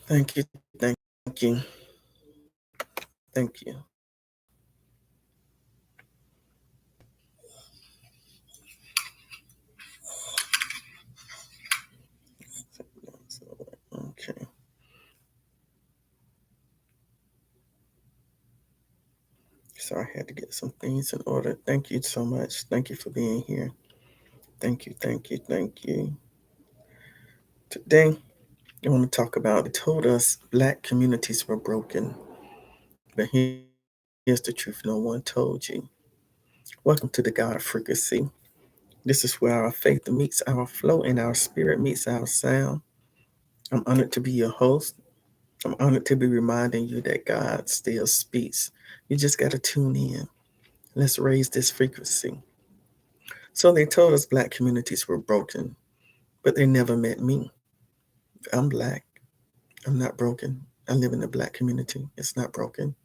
Thank you, thank you, thank you. Okay, so I had to get some things in order. Thank you so much. Thank you for being here. Thank you, thank you, thank you. Today, I want to talk about they told us black communities were broken, but here's the truth no one told you. Welcome to the God of Frequency. This is where our faith meets our flow and our spirit meets our sound. I'm honored to be your host. I'm honored to be reminding you that God still speaks. You just got to tune in. Let's raise this frequency. So they told us black communities were broken, but they never met me. I'm black. I'm not broken. I live in a black community. It's not broken.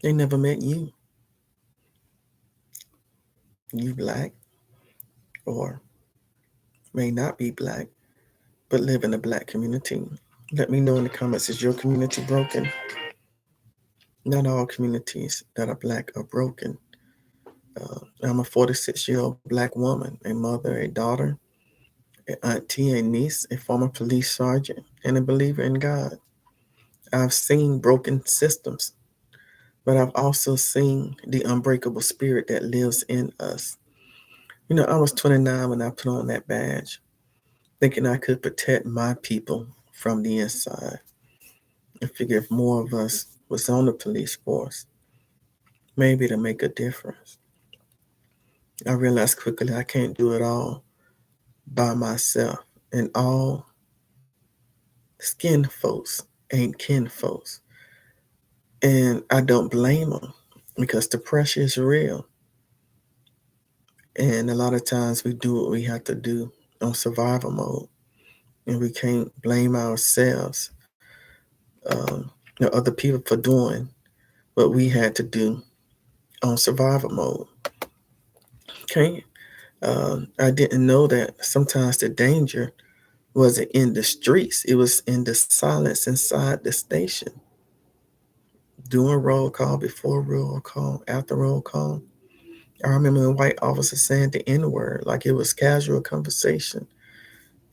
They never met you. You black or may not be black, but live in a black community. Let me know in the comments, is your community broken? Not all communities that are black are broken. I'm a 46-year-old black woman, a mother, a daughter, an auntie, a niece, a former police sergeant, and a believer in God. I've seen broken systems, but I've also seen the unbreakable spirit that lives in us. You know, I was 29 when I put on that badge, thinking I could protect my people from the inside. I figure if more of us was on the police force, maybe it'll make a difference. I realized quickly I can't do it all by myself, and all skin folks ain't kin folks. And I don't blame them because the pressure is real. And a lot of times we do what we have to do on survival mode, and we can't blame ourselves, or other people for doing what we had to do on survival mode. Okay, I didn't know that sometimes the danger wasn't in the streets; it was in the silence inside the station. Doing roll call, before roll call, after roll call. I remember a white officer saying the N word like it was casual conversation.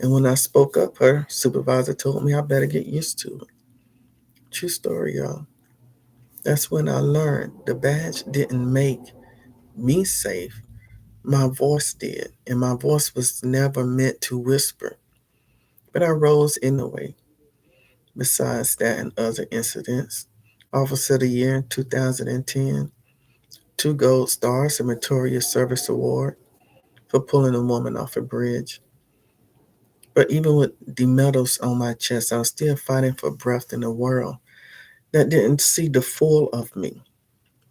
And when I spoke up, her supervisor told me I better get used to it. True story, y'all. That's when I learned the badge didn't make me safe. My voice did. And my voice was never meant to whisper. But I rose anyway. Besides that and other incidents, Officer of the Year in 2010, two gold stars, a Meritorious Service Award for pulling a woman off a bridge. But even with the medals on my chest, I was still fighting for breath in a world that didn't see the full of me.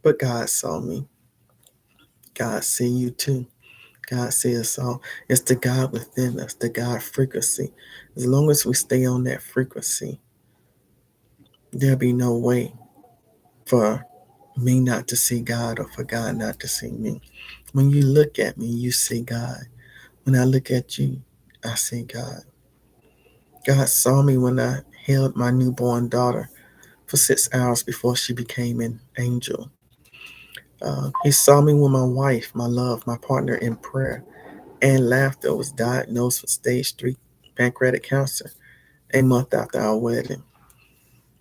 But God saw me. God see you too. God see us all. It's the God within us, the God frequency. As long as we stay on that frequency, there'll be no way for me not to see God or for God not to see me. When you look at me, you see God. When I look at you, I see God. God saw me when I held my newborn daughter for 6 hours before she became an angel. He saw me when my wife, my love, my partner in prayer and laughter was diagnosed with stage 3 pancreatic cancer a month after our wedding.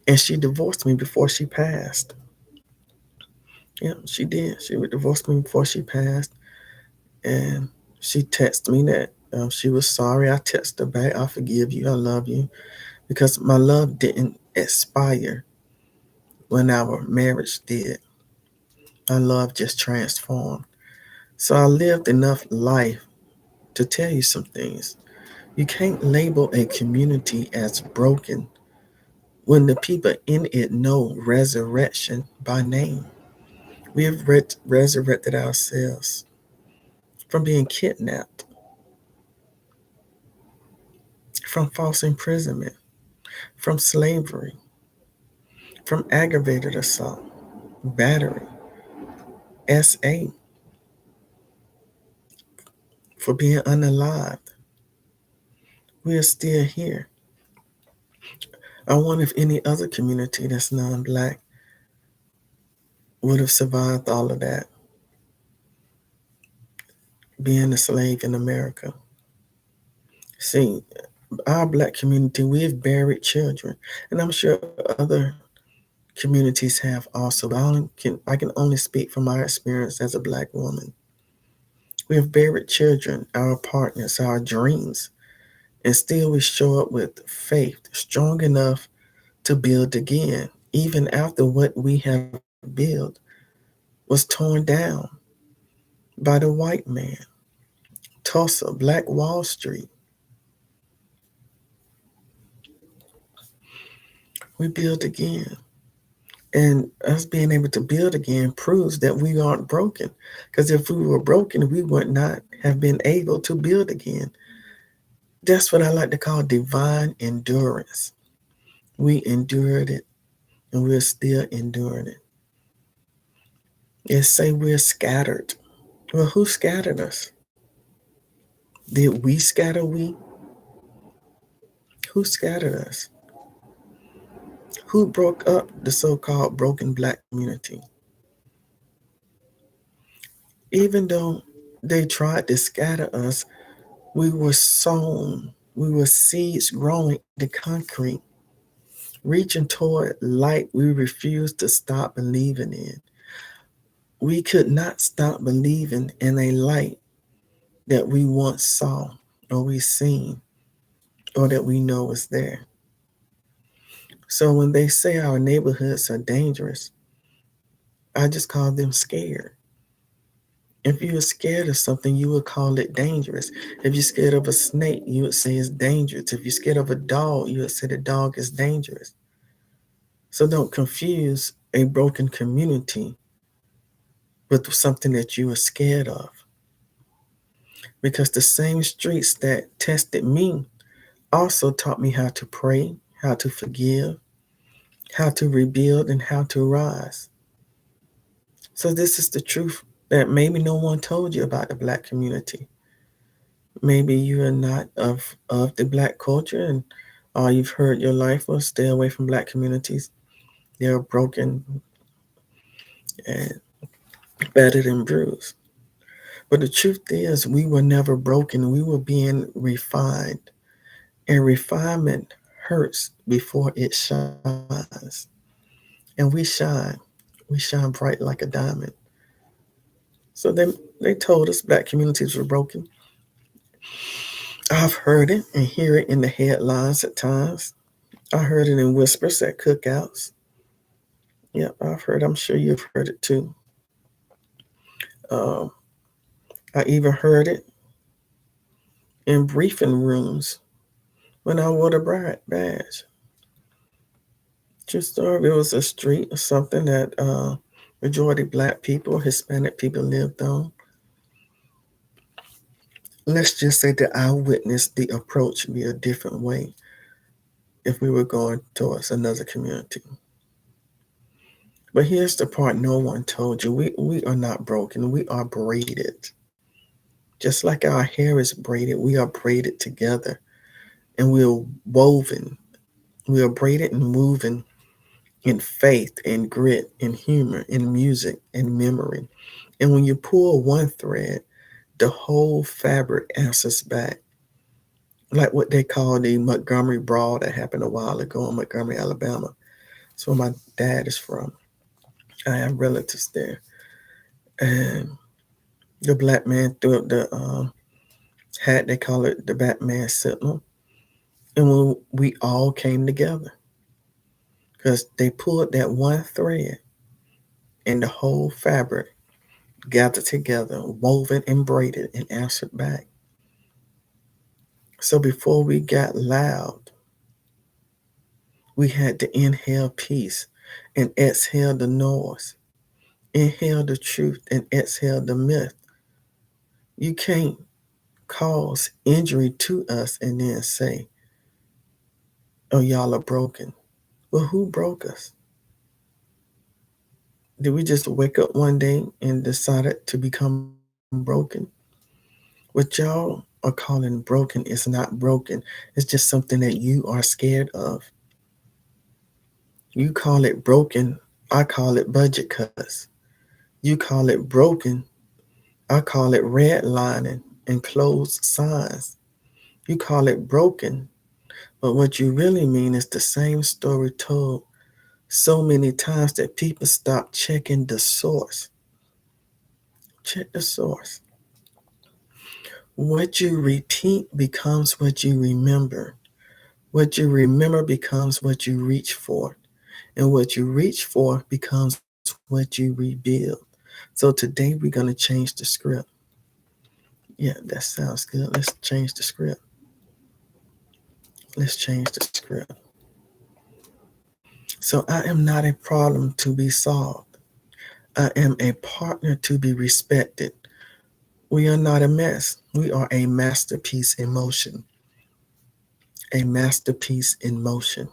And she divorced me before she passed. Yeah, she did. She would divorce me before she passed. And she texted me that she was sorry. I texted her back, I forgive you, I love you. Because my love didn't expire when our marriage did. My love just transformed. So I lived enough life to tell you some things. You can't label a community as broken when the people in it know resurrection by name. We have resurrected ourselves from being kidnapped, from false imprisonment, from slavery, from aggravated assault, battery, SA, for being unalived. We are still here. I wonder if any other community that's non-black would have survived all of that, being a slave in America. See, our black community, we've buried children, and I'm sure other communities have also. But I can only speak from my experience as a black woman. We have buried children, our partners, our dreams, and still we show up with faith strong enough to build again, even after what we have built was torn down by the white man. Tulsa, Black Wall Street. We build again. And us being able to build again proves that we aren't broken. Because if we were broken, we would not have been able to build again. That's what I like to call divine endurance. We endured it and we're still enduring it. It's say we're scattered. Well, who scattered us? Did we scatter we? Who scattered us? Who broke up the so-called broken black community? Even though they tried to scatter us, we were sown. We were seeds growing into concrete, reaching toward light we refused to stop believing in. We could not stop believing in a light that we once saw or we seen or that we know is there. So when they say our neighborhoods are dangerous, I just call them scared. If you were scared of something, you would call it dangerous. If you're scared of a snake, you would say it's dangerous. If you're scared of a dog, you would say the dog is dangerous. So don't confuse a broken community with something that you are scared of. Because the same streets that tested me also taught me how to pray, how to forgive, how to rebuild, and how to rise. So this is the truth that maybe no one told you about the black community. Maybe you are not of the black culture and all you've heard your life was stay away from black communities. They're broken and battered and bruised. But the truth is, we were never broken. We were being refined. And refinement hurts before it shines. And we shine. We shine bright like a diamond. So they told us black communities were broken. I've heard it and hear it in the headlines at times. I heard it in whispers at cookouts. Yeah, I've heard. I'm sure you've heard it too. Um, I even heard it in briefing rooms when I wore the bride badge. True story. It was a street or something that majority black people, Hispanic people lived on. Let's just say that I witnessed the approach be a different way if we were going towards another community. But here's the part no one told you. We are not broken. We are braided. Just like our hair is braided, we are braided together. And we're woven. We are braided and woven in faith and grit and humor and music and memory. And when you pull one thread, the whole fabric answers back. Like what they call the Montgomery Brawl that happened a while ago in Montgomery, Alabama. That's where my dad is from. I have relatives there. And the black man threw up the hat, they call it the Batman Signal. And when we all came together, because they pulled that one thread and the whole fabric gathered together, woven and braided and answered back. So before we got loud, we had to inhale peace and exhale the noise, inhale the truth and exhale the myth. You can't cause injury to us and then say, oh, y'all are broken. Well, who broke us? Did we just wake up one day and decided to become broken? What y'all are calling broken is not broken. It's just something that you are scared of. You call it broken, I call it budget cuts. You call it broken, I call it redlining and closed signs. You call it broken, but what you really mean is the same story told so many times that people stop checking the source. Check the source. What you repeat becomes what you remember. What you remember becomes what you reach for. And what you reach for becomes what you rebuild. So today we're going to change the script. Yeah, that sounds good. Let's change the script. Let's change the script. So I am not a problem to be solved. I am a partner to be respected. We are not a mess. We are a masterpiece in motion. A masterpiece in motion.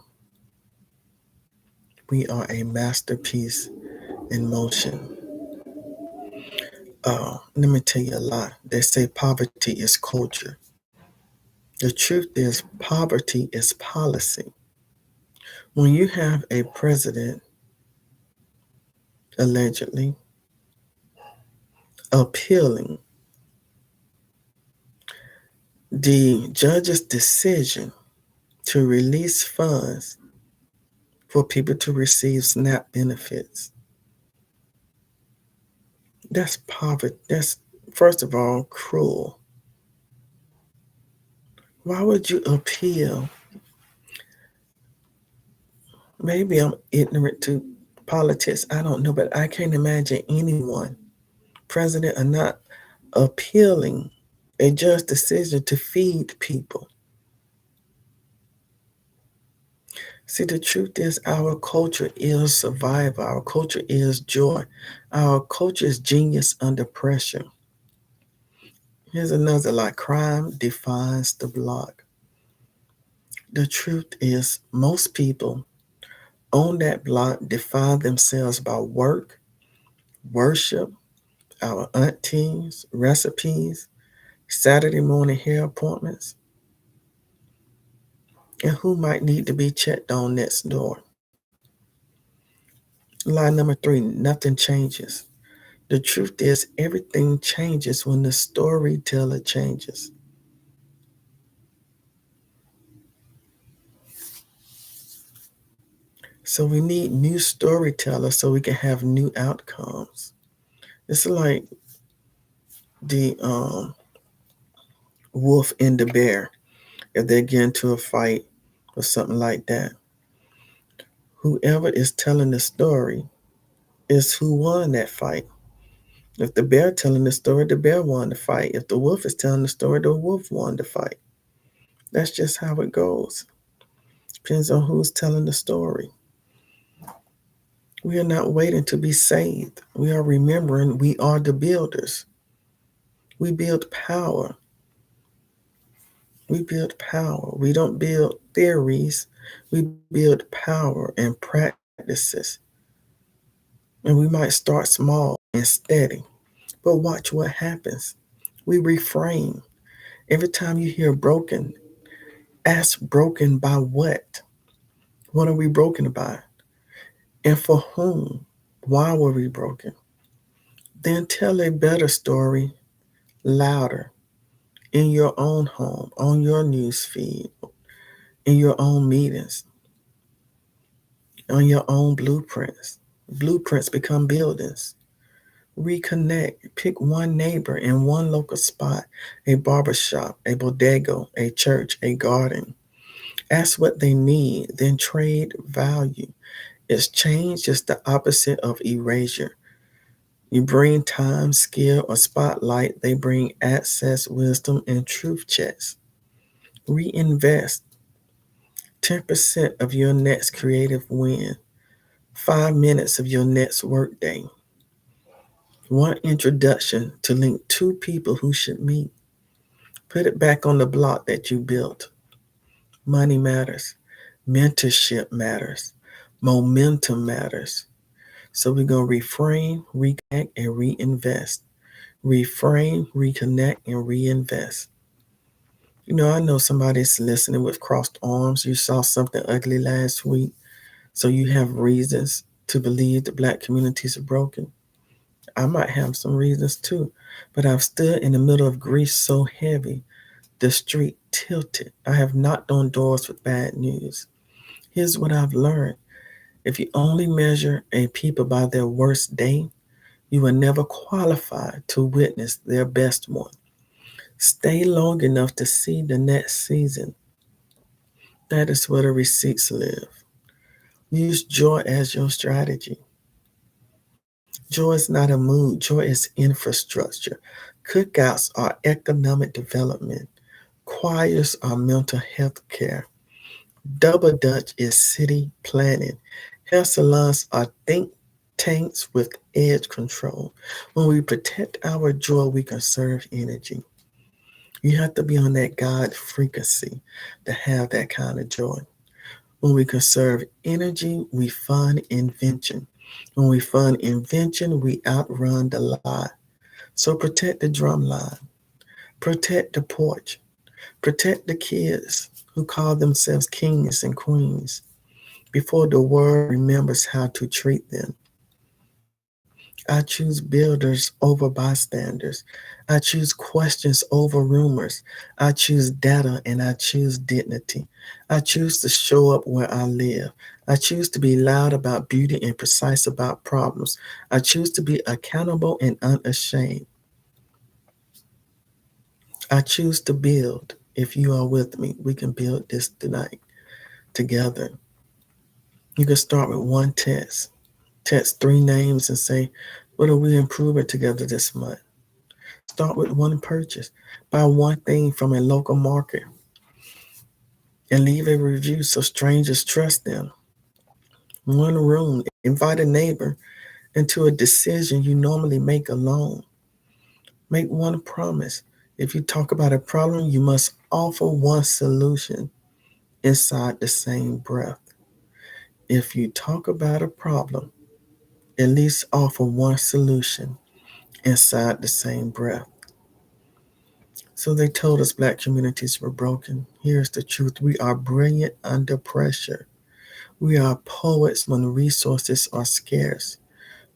We are a masterpiece in motion. Let me tell you a lie. They say poverty is culture. The truth is, poverty is policy. When you have a president allegedly appealing the judge's decision to release funds for people to receive SNAP benefits, that's poverty. That's, first of all, cruel. Why would you appeal? Maybe I'm ignorant to politics. I don't know, but I can't imagine anyone, president or not, appealing a judge's decision to feed people. See, the truth is, our culture is survival. Our culture is joy. Our culture is genius under pressure. Here's another lie: crime defines the block. The truth is, most people on that block define themselves by work, worship, our aunties, recipes, Saturday morning hair appointments, and who might need to be checked on next door. Lie number three: nothing changes. The truth is, everything changes when the storyteller changes. So we need new storytellers so we can have new outcomes. It's like the wolf and the bear. If they get into a fight or something like that, whoever is telling the story is who won that fight. If the bear telling the story, the bear won the fight. If the wolf is telling the story, the wolf won the fight. That's just how it goes. Depends on who's telling the story. We are not waiting to be saved. We are remembering we are the builders. We build power. We build power. We don't build theories. We build power and practices. And we might start small and steady. But watch what happens. We reframe. Every time you hear broken, ask broken by what? What are we broken by? And for whom? Why were we broken? Then tell a better story louder in your own home, on your news feed, in your own meetings, on your own blueprints. Blueprints become buildings. Reconnect. Pick one neighbor in one local spot, a barbershop, a bodega, a church, a garden. Ask what they need, then trade value. It's change just the opposite of erasure. You bring time, skill, or spotlight, they bring access, wisdom, and truth checks. Reinvest 10% of your next creative win, 5 minutes of your next workday, one introduction to link two people who should meet. Put it back on the block that you built. Money matters, mentorship matters, momentum matters. So we're going to refrain, reconnect, and reinvest. Refrain, reconnect, and reinvest. I know somebody's listening with crossed arms. You saw something ugly last week. So you have reasons to believe the black communities are broken. I might have some reasons too, but I've stood in the middle of grief so heavy, the street tilted. I have knocked on doors with bad news. Here's what I've learned. If you only measure a people by their worst day, you will never qualify to witness their best one. Stay long enough to see the next season. That is where the receipts live. Use joy as your strategy. Joy is not a mood, joy is infrastructure. Cookouts are economic development. Choirs are mental health care. Double Dutch is city planning. Hair salons are think tanks with edge control. When we protect our joy, we conserve energy. You have to be on that God frequency to have that kind of joy. When we conserve energy, we fund invention. When we fund invention, we outrun the lie. So protect the drum line, protect the porch, protect the kids who call themselves kings and queens before the world remembers how to treat them. I choose builders over bystanders. I choose questions over rumors. I choose data and I choose dignity. I choose to show up where I live. I choose to be loud about beauty and precise about problems. I choose to be accountable and unashamed. I choose to build. If you are with me, we can build this tonight together. You can start with one text. Text three names and say, what are we improving together this month? Start with one purchase. Buy one thing from a local market and leave a review so strangers trust them. One room. Invite a neighbor into a decision you normally make alone. Make one promise. If you talk about a problem, you must offer one solution inside the same breath. If you talk about a problem, at least offer one solution inside the same breath. So they told us black communities were broken. Here's the truth. We are brilliant under pressure. We are poets when resources are scarce.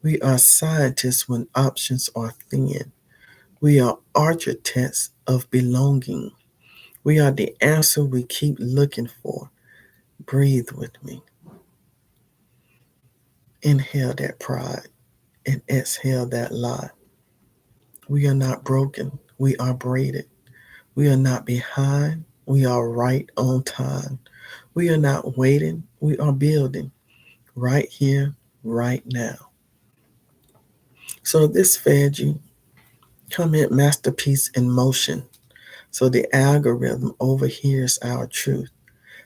We are scientists when options are thin. We are architects of belonging. We are the answer we keep looking for. Breathe with me. Inhale that pride and exhale that lie. We are not broken. We are braided. We are not behind. We are right on time. We are not waiting. We are building right here, right now. So this fed you. Comment masterpiece in motion so the algorithm overhears our truth.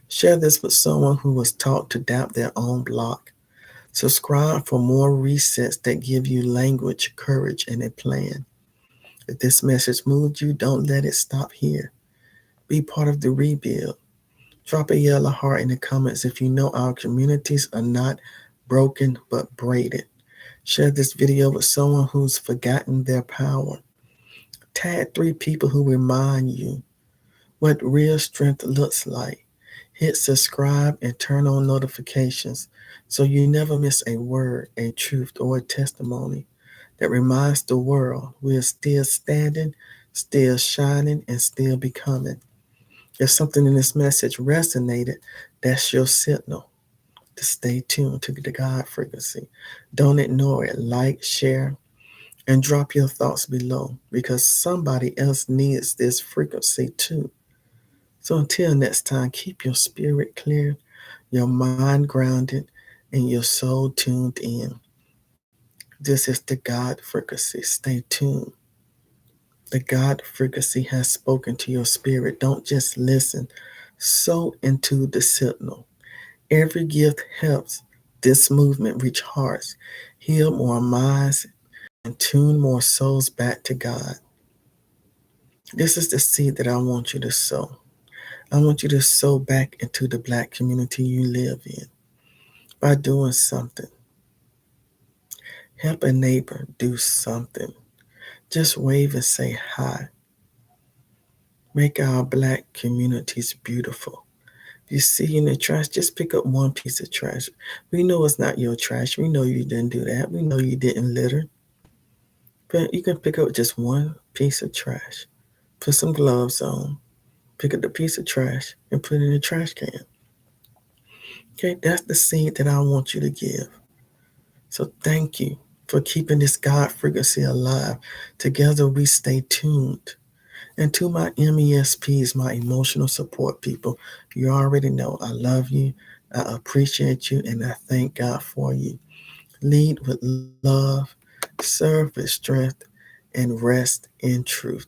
Share this with someone who was taught to doubt their own block. Subscribe for more resets that give you language, courage, and a plan. If this message moved you, don't let it stop here. Be part of the rebuild. Drop a yellow heart in the comments if you know our communities are not broken but braided. Share this video with someone who's forgotten their power. Tag three people who remind you what real strength looks like. Hit subscribe and turn on notifications so you never miss a word, a truth, or a testimony that reminds the world we're still standing, still shining, and still becoming. If something in this message resonated, that's your signal to stay tuned to the God frequency. Don't ignore it. Like, share, and drop your thoughts below because somebody else needs this frequency too. So until next time, keep your spirit clear, your mind grounded, and your soul tuned in. This is the God frequency. Stay tuned. The God frequency has spoken to your spirit. Don't just listen, sow into the signal. Every gift helps this movement reach hearts, heal more minds, and tune more souls back to God. This is the seed that I want you to sow. I want you to sow back into the black community you live in by doing something. Help a neighbor do something. Just wave and say hi. Make our black communities beautiful You see in the trash, just pick up one piece of trash. We know it's not your trash. We know you didn't do that. We know you didn't litter. But you can pick up just one piece of trash. Put some gloves on. Pick up the piece of trash and put it in the trash can. Okay, that's the seed that I want you to give. So thank you for keeping this God frequency alive. Together we stay tuned. And to my MESPs, my emotional support people, you already know I love you, I appreciate you, and I thank God for you. Lead with love, serve with strength, and rest in truth.